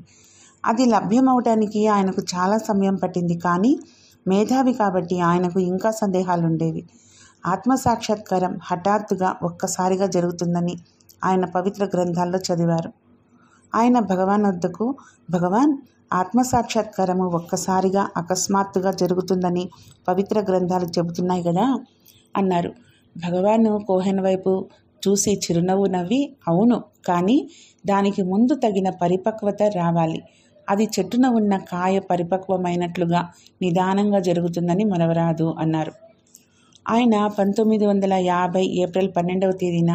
అది లభ్యమవటానికి ఆయనకు చాలా సమయం పట్టింది. కానీ మేధావి కాబట్టి ఆయనకు ఇంకా సందేహాలుండేవి. ఆత్మసాక్షాత్కారం హఠాత్తుగా ఒక్కసారిగా జరుగుతుందని ఆయన పవిత్ర గ్రంథాల్లో చదివారు. ఆయన భగవాన్ వద్దకు, భగవాన్, ఆత్మసాక్షాత్కారము ఒక్కసారిగా అకస్మాత్తుగా జరుగుతుందని పవిత్ర గ్రంథాలు చెబుతున్నాయి కదా అన్నారు. భగవాన్ కోహెన్ వైపు చూసి చిరునవ్వు నవ్వి, అవును, కానీ దానికి ముందు తగిన పరిపక్వత రావాలి. అది చెట్టున ఉన్న కాయ పరిపక్వమైనట్లుగా నిదానంగా జరుగుతుందని మనవరాదు అన్నారు. ఆయన 1950 ఏప్రిల్ 12వ తేదీన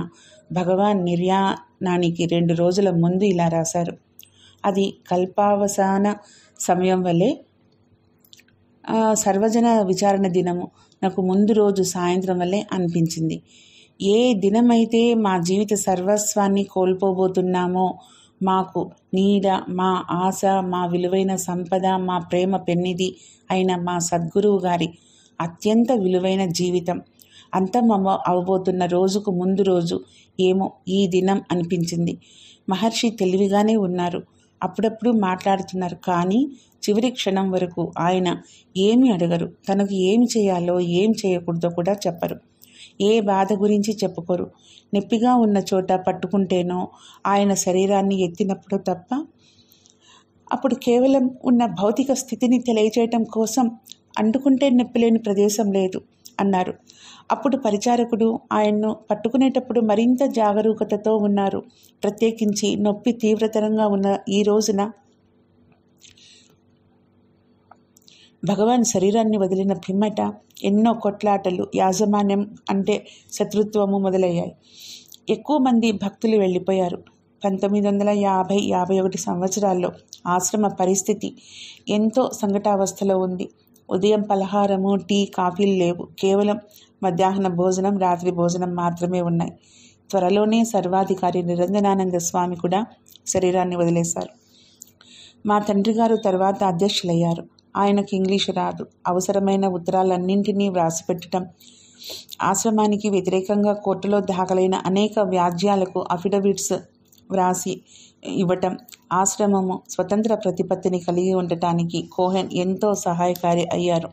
భగవాన్ నిర్యాణానికి 2 రోజుల ముందు ఇలా రాశారు. అది కల్పావసాన సమయం వల్లే సర్వజన విచారణ దినము నాకు ముందు రోజు సాయంత్రం వల్లే అనిపించింది. ఏ దినమైతే మా జీవిత సర్వస్వాన్ని కోల్పోబోతున్నామో, మాకు నీడ, మా ఆశ, మా విలువైన సంపద, మా ప్రేమ పెన్నిది అయిన మా సద్గురువు గారి అత్యంత విలువైన జీవితం అంతమమ అవబోతున్న రోజుకు ముందు రోజు ఏమో ఈ దినం అనిపించింది. మహర్షి తెలివిగానే ఉన్నారు, అప్పుడప్పుడు మాట్లాడుతున్నారు. కానీ చివరి క్షణం వరకు ఆయన ఏమి అడగరు, తనకు ఏమి చేయాలో ఏం చేయకూడదో కూడా చెప్పరు. ఏ బాధ గురించి చెప్పుకోరు. నొప్పిగా ఉన్న చోట పట్టుకుంటేనో ఆయన శరీరాన్ని ఎత్తినప్పుడు తప్ప అప్పుడు కేవలం ఉన్న భౌతిక స్థితిని తెలియచేయటం కోసం అంటుకుంటే నొప్పి లేని ప్రదేశం లేదు అన్నారు. అప్పుడు పరిచారకుడు ఆయన్ను పట్టుకునేటప్పుడు మరింత జాగరూకతతో ఉన్నారు. ప్రత్యేకించి నొప్పి తీవ్రతరంగా ఉన్న ఈ రోజున భగవాన్ శరీరాన్ని వదిలిన పిమ్మట ఎన్నో కొట్లాటలు, యాజమాన్యం అంటే శత్రుత్వము మొదలయ్యాయి. ఎక్కువ మంది భక్తులు వెళ్ళిపోయారు. 1950-51 సంవత్సరాల్లో ఆశ్రమ పరిస్థితి ఎంతో సంకటావస్థలో ఉంది. ఉదయం పలహారము, టీ, కాఫీలు లేవు. కేవలం మధ్యాహ్న భోజనం, రాత్రి భోజనం మాత్రమే ఉన్నాయి. త్వరలోనే సర్వాధికారి నిరంజనానంద స్వామి కూడా శరీరాన్ని వదిలేశారు. మా తండ్రి గారు తర్వాత అధ్యక్షులయ్యారు. ఆయనకు ఇంగ్లీషు రాదు. అవసరమైన ఉత్తరాలన్నింటినీ వ్రాసిపెట్టడం, ఆశ్రమానికి వ్యతిరేకంగా కోర్టులో దాఖలైన అనేక వ్యాజ్యాలకు అఫిడవిట్స్ వ్రాసి ఇవ్వటం, ఆశ్రమము స్వతంత్ర ప్రతిపత్తిని కలిగి ఉండటానికి కోహెన్ ఎంతో సహాయకారి అయ్యారు.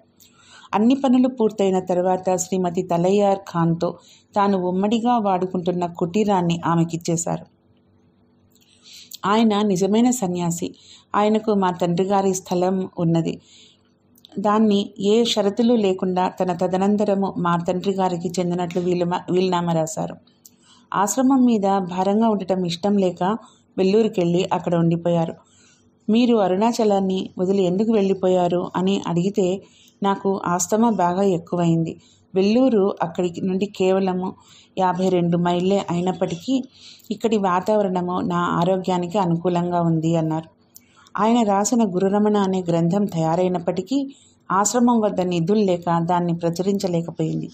అన్ని పనులు పూర్తయిన తర్వాత శ్రీమతి తలయ్యార్ ఖాన్తో తాను ఉమ్మడిగా వాడుకుంటున్న కుటీరాన్ని ఆమెకిచ్చేశారు. ఆయన నిజమైన సన్యాసి. ఆయనకు మా తండ్రి గారి స్థలం ఉన్నది. దాన్ని ఏ షరతులు లేకుండా తన తదనంతరము మా తండ్రి గారికి చెందినట్లు వీలునామా రాశారు. ఆశ్రమం మీద భారంగా ఉండటం ఇష్టం లేక వెల్లూరుకెళ్ళి అక్కడ ఉండిపోయారు. మీరు అరుణాచలాన్ని వదిలి ఎందుకు వెళ్ళిపోయారు అని అడిగితే నాకు ఆస్తమా బాగా ఎక్కువైంది. వెల్లూరు అక్కడి నుండి కేవలము 52 మైళ్ళే అయినప్పటికీ ఇక్కడి వాతావరణము నా ఆరోగ్యానికి అనుకూలంగా ఉంది అన్నారు. ఆయన రాసిన గురురమణ అనే గ్రంథం తయారైనప్పటికీ ఆశ్రమం వద్ద నిధులు లేక దాన్ని ప్రచురించలేకపోయింది.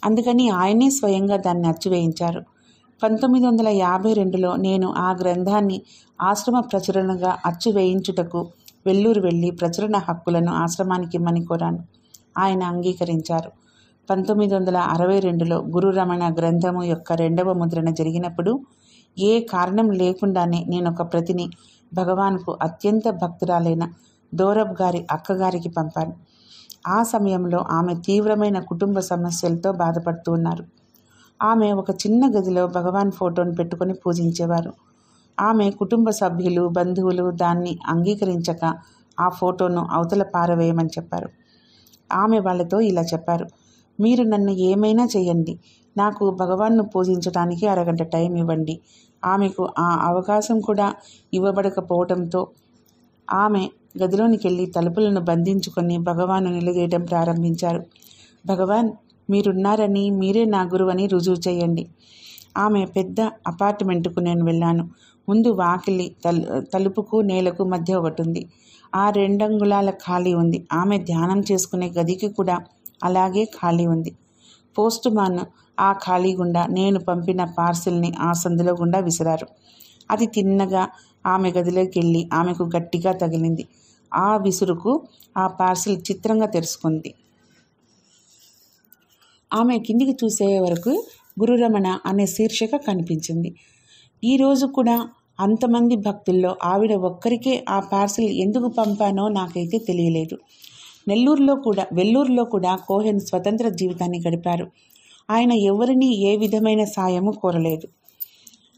అందుకని ఆయనే స్వయంగా దాన్ని అచ్చువేయించారు. 1952లో నేను ఆ గ్రంథాన్ని ఆశ్రమ ప్రచురణగా అచ్చువేయించుటకు వెల్లూరు వెళ్ళి ప్రచురణ హక్కులను ఆశ్రమానికి ఇమ్మని కోరాను. ఆయన అంగీకరించారు. 1962లో గురురమణ గ్రంథము యొక్క 2వ ముద్రణ జరిగినప్పుడు ఏ కారణం లేకుండానే నేను ఒక ప్రతిని భగవాన్కు అత్యంత భక్తురాలైన దోరబ్ గారి అక్కగారికి పంపాను. ఆ సమయంలో ఆమె తీవ్రమైన కుటుంబ సమస్యలతో బాధపడుతూ ఉన్నారు. ఆమె ఒక చిన్న గదిలో భగవాన్ ఫోటోను పెట్టుకొని పూజించేవారు. ఆమె కుటుంబ సభ్యులు, బంధువులు దాన్ని అంగీకరించక ఆ ఫోటోను అవతల పారవేయమని చెప్పారు. ఆమె వాళ్ళతో ఇలా చెప్పారు: మీరు నన్ను ఏమైనా చేయండి, నాకు భగవాన్ను పూజించడానికి అరగంట టైం ఇవ్వండి. ఆమెకు ఆ అవకాశం కూడా ఇవ్వబడకపోవడంతో ఆమె గదిలోనికి వెళ్ళి తలుపులను బంధించుకొని భగవాను నిలదీయడం ప్రారంభించారు. భగవాన్, మీరున్నారని, మీరే నా గురువని రుజువు చేయండి. ఆమె పెద్ద అపార్ట్మెంటుకు నేను వెళ్ళాను. ముందు వాకిలి తలుపుకు నేలకు మధ్య ఒకటి ఉంది. ఆ 2 అంగుళాల ఖాళీ ఉంది. ఆమె ధ్యానం చేసుకునే గదికి కూడా అలాగే ఖాళీ ఉంది. పోస్ట్ మాన్ ఆ ఖాళీ గుండా నేను పంపిన పార్సిల్ని ఆ సందులో గుండా విసిరారు. అది తిన్నగా ఆమె గదిలోకి వెళ్ళి ఆమెకు గట్టిగా తగిలింది. ఆ విసురుకు ఆ పార్సిల్ చిత్రంగా తెరుచుకుంది. ఆమె కిందికి చూసే వరకు గురురమణ అనే శీర్షిక కనిపించింది. ఈరోజు కూడా అంతమంది భక్తుల్లో ఆవిడ ఒక్కరికే ఆ పార్సిల్ ఎందుకు పంపానో నాకైతే తెలియలేదు. వెల్లూరులో కూడా కోహెన్ స్వతంత్ర జీవితాన్ని గడిపారు. ఆయన ఎవరిని ఏ విధమైన సాయము కోరలేదు.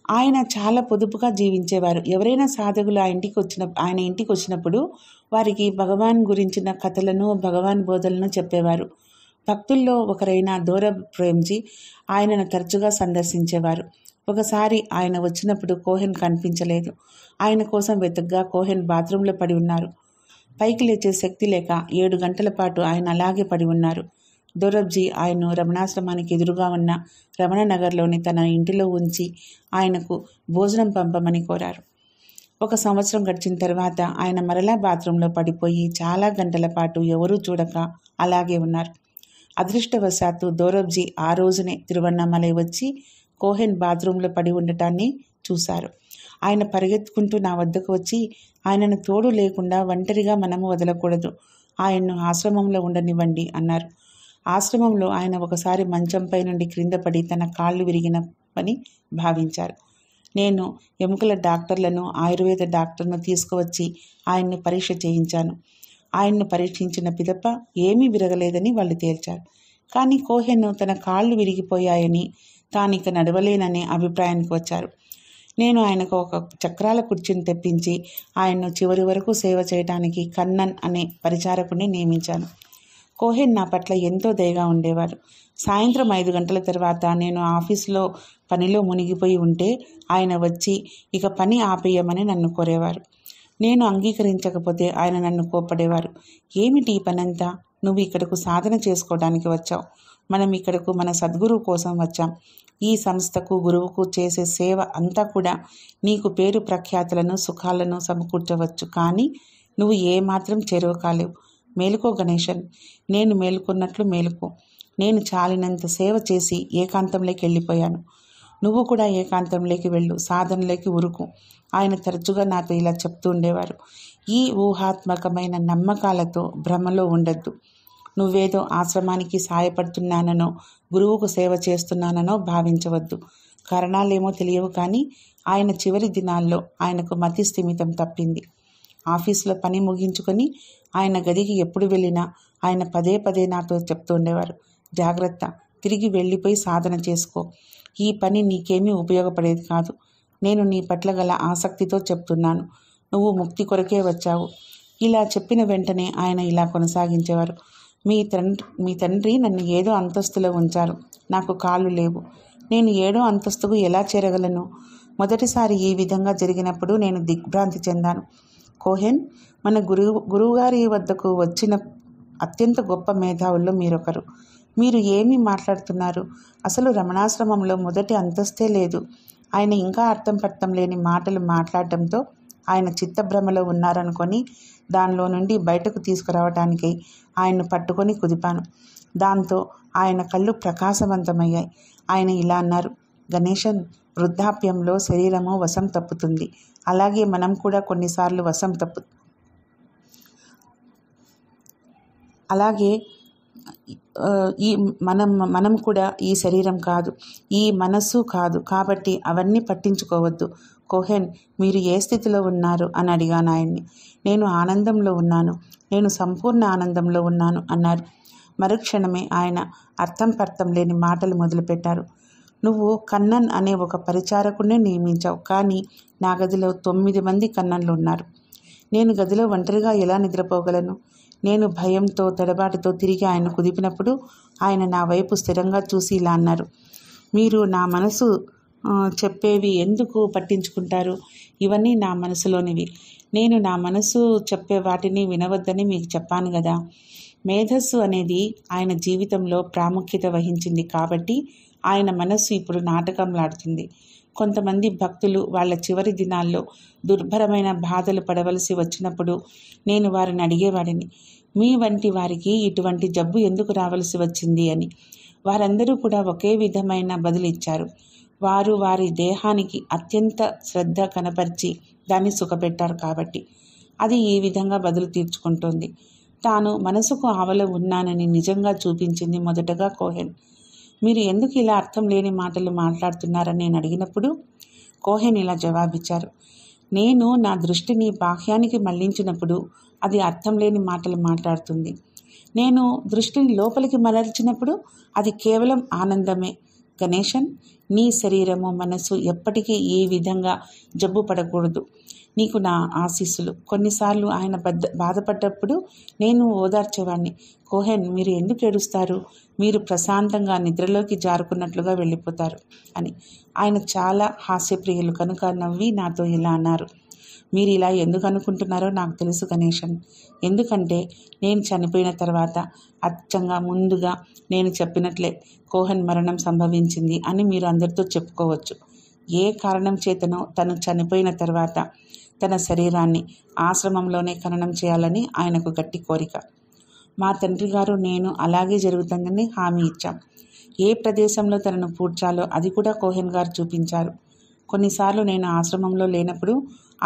ఆయన చాలా పొదుపుగా జీవించేవారు. ఎవరైనా సాధకులు ఆయన ఇంటికి వచ్చినప్పుడు వారికి భగవాన్ గురించిన కథలను, భగవాన్ బోధలను చెప్పేవారు. భక్తుల్లో ఒకరైన దోరబ్ ప్రేమ్జీ ఆయనను తరచుగా సందర్శించేవారు. ఒకసారి ఆయన వచ్చినప్పుడు కోహెన్ కనిపించలేదు. ఆయన కోసం వెతగ్గా కోహెన్ బాత్రూంలో పడి ఉన్నారు. పైకి లేచే శక్తి లేక 7 గంటల పాటు ఆయన అలాగే పడి ఉన్నారు. దోరబ్జీ ఆయన్ను రమణాశ్రమానికి ఎదురుగా ఉన్న రమణ నగర్లోని తన ఇంటిలో ఉంచి ఆయనకు భోజనం పంపమని కోరారు. 1 సంవత్సరం గడిచిన తర్వాత ఆయన మరలా బాత్రూంలో పడిపోయి చాలా గంటల పాటు ఎవరూ చూడక అలాగే ఉన్నారు. అదృష్టవశాత్తు దోరబ్జీ ఆ రోజునే తిరువన్నామలై వచ్చి కోహెన్ బాత్రూంలో పడి ఉండటాన్ని చూశారు. ఆయన పరిగెత్తుకుంటూ నా వద్దకు వచ్చి, ఆయనను తోడు లేకుండా ఒంటరిగా మనము వదలకూడదు, ఆయన్ను ఆశ్రమంలో ఉండనివ్వండి అన్నారు. ఆశ్రమంలో ఆయన ఒకసారి మంచంపై నుండి క్రింద పడి తన కాళ్ళు విరిగినవని భావించారు. నేను ఎముకల డాక్టర్లను, ఆయుర్వేద డాక్టర్ను తీసుకువచ్చి ఆయన్ను పరీక్ష చేయించాను. ఆయన్ను పరీక్షించిన పిదప ఏమీ విరగలేదని వాళ్ళు తేల్చారు. కానీ కోహెన్ తన కాళ్ళు విరిగిపోయాయని, తానిక నడవలేననే అభిప్రాయానికి వచ్చారు. నేను ఆయనకు ఒక చక్రాల కుర్చీని తెప్పించి ఆయన్ను చివరి వరకు సేవ చేయడానికి కన్నన్ అనే పరిచారకుడిని నియమించాను. కోహెన్ నా పట్ల ఎంతో దయగా ఉండేవారు. సాయంత్రం 5 గంటల తర్వాత నేను ఆఫీసులో పనిలో మునిగిపోయి ఉంటే ఆయన వచ్చి ఇక పని ఆపేయమని నన్ను కోరేవారు. నేను అంగీకరించకపోతే ఆయన నన్ను కోప్పడేవారు. ఏమిటి ఈ పనంతా? నువ్వు ఇక్కడకు సాధన చేసుకోవడానికి వచ్చావు. మనం ఇక్కడకు మన సద్గురువు కోసం వచ్చాం. ఈ సంస్థకు, గురువుకు చేసే సేవ అంతా కూడా నీకు పేరు ప్రఖ్యాతులను, సుఖాలను సమకూర్చవచ్చు. కానీ నువ్వు ఏమాత్రం చేరువ కాలేవు. మేలుకో గణేశన్, నేను మేలుకున్నట్లు మేలుకో. నేను చాలినంత సేవ చేసి ఏకాంతంలోకి వెళ్ళిపోయాను. నువ్వు కూడా ఏకాంతంలోకి వెళ్ళు, సాధనలోకి ఉరుకు. ఆయన తరచుగా నాతో ఇలా చెప్తూ ఉండేవారు. ఈ ఊహాత్మకమైన నమ్మకాలతో భ్రమలో ఉండద్దు. నువ్వేదో ఆశ్రమానికి సాయపడుతున్నాననో, గురువుకు సేవ చేస్తున్నాననో భావించవద్దు. కారణాలేమో తెలియవు, కానీ ఆయన చివరి దినాల్లో ఆయనకు మతి స్థిమితం తప్పింది. ఆఫీసులో పని ముగించుకొని ఆయన గదికి ఎప్పుడు వెళ్ళినా ఆయన పదే పదే నాతో చెప్తూ ఉండేవారు. జాగ్రత్త, తిరిగి వెళ్ళిపోయి సాధన చేసుకో. ఈ పని నీకేమీ ఉపయోగపడేది కాదు. నేను నీ పట్ల గల ఆసక్తితో చెప్తున్నాను. నువ్వు ముక్తి కొరకే వచ్చావు. ఇలా చెప్పిన వెంటనే ఆయన ఇలా కొనసాగించేవారు. మీ తండ్రి నన్ను ఏదో అంతస్తులో ఉంచారు. నాకు కాళ్ళు లేవు. నేను 7వ అంతస్తుకు ఎలా చేరగలను? మొదటిసారి ఈ విధంగా జరిగినప్పుడు నేను దిగ్భ్రాంతి చెందాను. కోహెన్, మన గురువుగారి వద్దకు వచ్చిన అత్యంత గొప్ప మేధావుల్లో మీరొకరు. మీరు ఏమీ మాట్లాడుతున్నారు? అసలు రమణాశ్రమంలో మొదటి అంతస్తే లేదు. ఆయన ఇంకా అర్థం పట్టం లేని మాటలు మాట్లాడటంతో ఆయన చిత్తభ్రమలో ఉన్నారనుకొని దానిలో నుండి బయటకు తీసుకురావటానికి ఆయన్ను పట్టుకొని కుదిపాను. దాంతో ఆయన కళ్ళు ప్రకాశవంతమయ్యాయి. ఆయన ఇలా అన్నారు. గణేశన్, వృద్ధాప్యంలో శరీరము వశం తప్పుతుంది. అలాగే మనం కూడా కొన్నిసార్లు వశం అలాగే మనం కూడా ఈ శరీరం కాదు, ఈ మనస్సు కాదు. కాబట్టి అవన్నీ పట్టించుకోవద్దు. కోహెన్, మీరు ఏ స్థితిలో ఉన్నారు అని అడిగాను ఆయన్ని. నేను ఆనందంలో ఉన్నాను, నేను సంపూర్ణ ఆనందంలో ఉన్నాను అన్నారు. మరుక్షణమే ఆయన అర్థం పర్థం లేని మాటలు మొదలుపెట్టారు. నువ్వు కన్నన్ అనే ఒక పరిచారకుడిని నియమించావు, కానీ నా గదిలో 9 మంది కన్నన్లు ఉన్నారు. నేను గదిలో ఒంటరిగా ఎలా నిద్రపోగలను? నేను భయంతో, తడబాటుతో తిరిగి ఆయన కుదిపినప్పుడు ఆయన నా వైపు స్థిరంగా చూసి ఇలా అన్నారు. మీరు నా మనసు చెప్పేవి ఎందుకు పట్టించుకుంటారు? ఇవన్నీ నా మనసులోనివి. నేను నా మనసు చెప్పే వాటిని వినవద్దని మీకు చెప్పాను కదా. మేధస్సు అనేది ఆయన జీవితంలో ప్రాముఖ్యత వహించింది కాబట్టి ఆయన మనస్సు ఇప్పుడు నాటకంలాడుతుంది. కొంతమంది భక్తులు వాళ్ళ చివరి దినాల్లో దుర్భరమైన బాధలు పడవలసి వచ్చినప్పుడు నేను వారిని అడిగేవాడిని, మీ వంటి వారికి ఇటువంటి జబ్బు ఎందుకు రావలసి వచ్చింది అని. వారందరూ కూడా ఒకే విధమైన బదులు ఇచ్చారు. వారు వారి దేహానికి అత్యంత శ్రద్ధ కనపరిచి దాన్ని సుఖపెట్టారు కాబట్టి అది ఈ విధంగా బదులు తీర్చుకుంటోంది. తాను మనసుకు ఆవల ఉన్నానని నిజంగా చూపించింది మొదటగా కోహెన్. మీరు ఎందుకు ఇలా అర్థం లేని మాటలు మాట్లాడుతున్నారని నేను అడిగినప్పుడు కోహెన్ ఇలా జవాబిచ్చారు. నేను నా దృష్టిని బాహ్యానికి మళ్లించినప్పుడు అది అర్థం లేని మాటలు మాట్లాడుతుంది. నేను దృష్టిని లోపలికి మరల్చినప్పుడు అది కేవలం ఆనందమే. గణేశన్, నీ శరీరము, మనసు ఎప్పటికీ ఈ విధంగా జబ్బు పడకూడదు. నీకు నా ఆశీస్సులు. కొన్నిసార్లు ఆయన బాధపడ్డప్పుడు నేను ఓదార్చేవాడిని. కోహెన్, మీరు ఎందుకు ఏడుస్తారు? మీరు ప్రశాంతంగా నిద్రలోకి జారుకున్నట్లుగా వెళ్ళిపోతారు అని. ఆయన చాలా హాస్యప్రియులు కనుక నవ్వి నాతో ఇలా అన్నారు. మీరు ఇలా ఎందుకు అనుకుంటున్నారో నాకు తెలుసు గణేశన్. ఎందుకంటే నేను చనిపోయిన తర్వాత అచ్చంగా ముందుగా నేను చెప్పినట్లే కోహెన్ మరణం సంభవించింది అని మీరు అందరితో చెప్పుకోవచ్చు. ఏ కారణం చేతనో తను చనిపోయిన తర్వాత తన శరీరాన్ని ఆశ్రమంలోనే ఖననం చేయాలని ఆయనకు గట్టి కోరిక. మా తండ్రి గారు, నేను అలాగే జరుగుతుందని హామీ ఇచ్చాం. ఏ ప్రదేశంలో తనను పూడ్చాలో అది కూడా కోహెన్ గారు చూపించారు. కొన్నిసార్లు నేను ఆశ్రమంలో లేనప్పుడు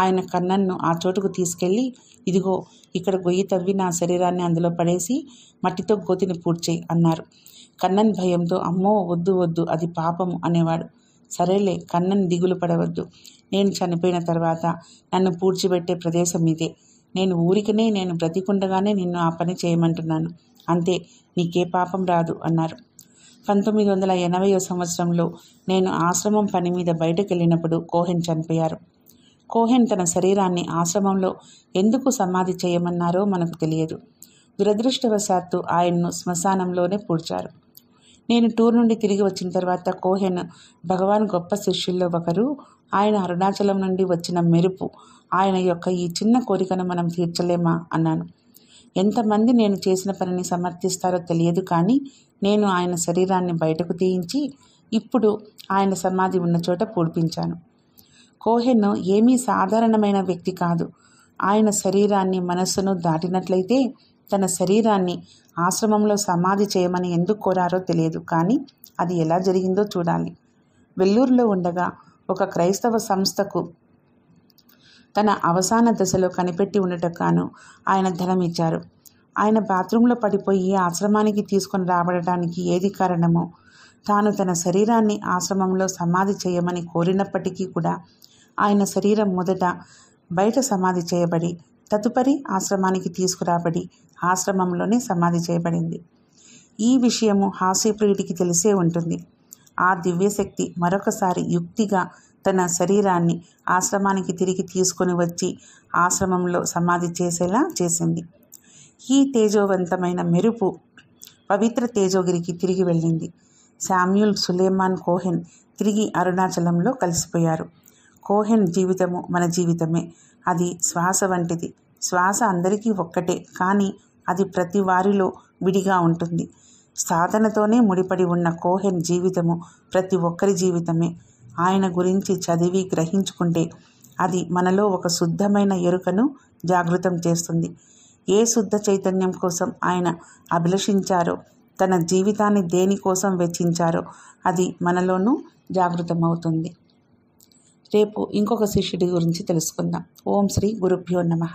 ఆయన కన్నన్ను ఆ చోటుకు తీసుకెళ్ళి, ఇదిగో ఇక్కడ గొయ్యి తవ్వి నా శరీరాన్ని అందులో పడేసి మట్టితో గోతిని పూడ్చేయి అన్నారు. కన్నన్ భయంతో, అమ్మో వద్దు వద్దు, అది పాపము అనేవాడు. సరేలే, కన్నన్ దిగులు పడవద్దు. నేను చనిపోయిన తర్వాత నన్ను పూడ్చిపెట్టే ప్రదేశం ఇదే. నేను బ్రతికుండగానే నిన్ను ఆ పని చేయమంటున్నాను. అంతే, నీకే పాపం రాదు అన్నారు. 1980వ సంవత్సరంలో నేను ఆశ్రమం పని మీద బయటకు వెళ్ళినప్పుడు కోహెన్ చనిపోయారు. కోహెన్ తన శరీరాన్ని ఆశ్రమంలో ఎందుకు సమాధి చేయమన్నారో మనకు తెలియదు. దురదృష్టవశాత్తు ఆయన్ను శ్మశానంలోనే పూడ్చారు. నేను టూర్ నుండి తిరిగి వచ్చిన తర్వాత కోహెన్ భగవాన్ గొప్ప శిష్యుల్లో ఒకరు. ఆయన అరుణాచలం నుండి వచ్చిన మెరుపు. ఆయన యొక్క ఈ చిన్న కోరికను మనం తీర్చలేమా అన్నాను. ఎంతమంది నేను చేసిన పనిని సమర్థిస్తారో తెలియదు, కానీ నేను ఆయన శరీరాన్ని బయటకు తీయించి ఇప్పుడు ఆయన సమాధి ఉన్న చోట పూడ్పించాను. కోహెన్ ఏమీ సాధారణమైన వ్యక్తి కాదు. ఆయన శరీరాన్ని మనస్సును దాటినట్లయితే తన శరీరాన్ని ఆశ్రమంలో సమాధి చేయమని ఎందుకు కోరారో తెలియదు, కానీ అది ఎలా జరిగిందో చూడాలి. వెల్లూరులో ఉండగా ఒక క్రైస్తవ సంస్థకు తన అవసాన దశలో కనిపెట్టి ఉండటకు గాను ఆయన ధనం ఇచ్చారు. ఆయన బాత్రూంలో పడిపోయి ఆశ్రమానికి తీసుకొని రాబడటానికి ఏది కారణమో, తాను తన శరీరాన్ని ఆశ్రమంలో సమాధి చేయమని కోరినప్పటికీ కూడా ఆయన శరీరం మొదట బయట సమాధి చేయబడి తదుపరి ఆశ్రమానికి తీసుకురాబడి ఆశ్రమంలోనే సమాధి చేయబడింది. ఈ విషయము హాస్యప్రియుడికి తెలిసే ఉంటుంది. ఆ దివ్యశక్తి మరొకసారి యుక్తిగా తన శరీరాన్ని ఆశ్రమానికి తిరిగి తీసుకొని వచ్చి ఆశ్రమంలో సమాధి చేసేలా చేసింది. ఈ తేజోవంతమైన మెరుపు పవిత్ర తేజోగిరికి తిరిగి వెళ్ళింది. శామ్యూల్ సులేమాన్ కోహెన్ తిరిగి అరుణాచలంలో కలిసిపోయారు. కోహెన్ జీవితము మన జీవితమే. అది శ్వాస వంటిది. శ్వాస అందరికీ ఒక్కటే, కానీ అది ప్రతి వారిలో విడిగా ఉంటుంది. సాధనతోనే ముడిపడి ఉన్న కోహెన్ జీవితము ప్రతి ఒక్కరి జీవితమే. ఆయన గురించి చదివి గ్రహించుకుంటే అది మనలో ఒక శుద్ధమైన ఎరుకను జాగృతం చేస్తుంది. ఏ శుద్ధ చైతన్యం కోసం ఆయన అభిలషించారో, తన జీవితాన్ని దేనికోసం వెచ్చించారో అది మనలోనూ జాగృతమవుతుంది. రేపు ఇంకొక శిష్యుడి గురించి తెలుసుకుందాం. ఓం శ్రీ గురుభ్యో నమః.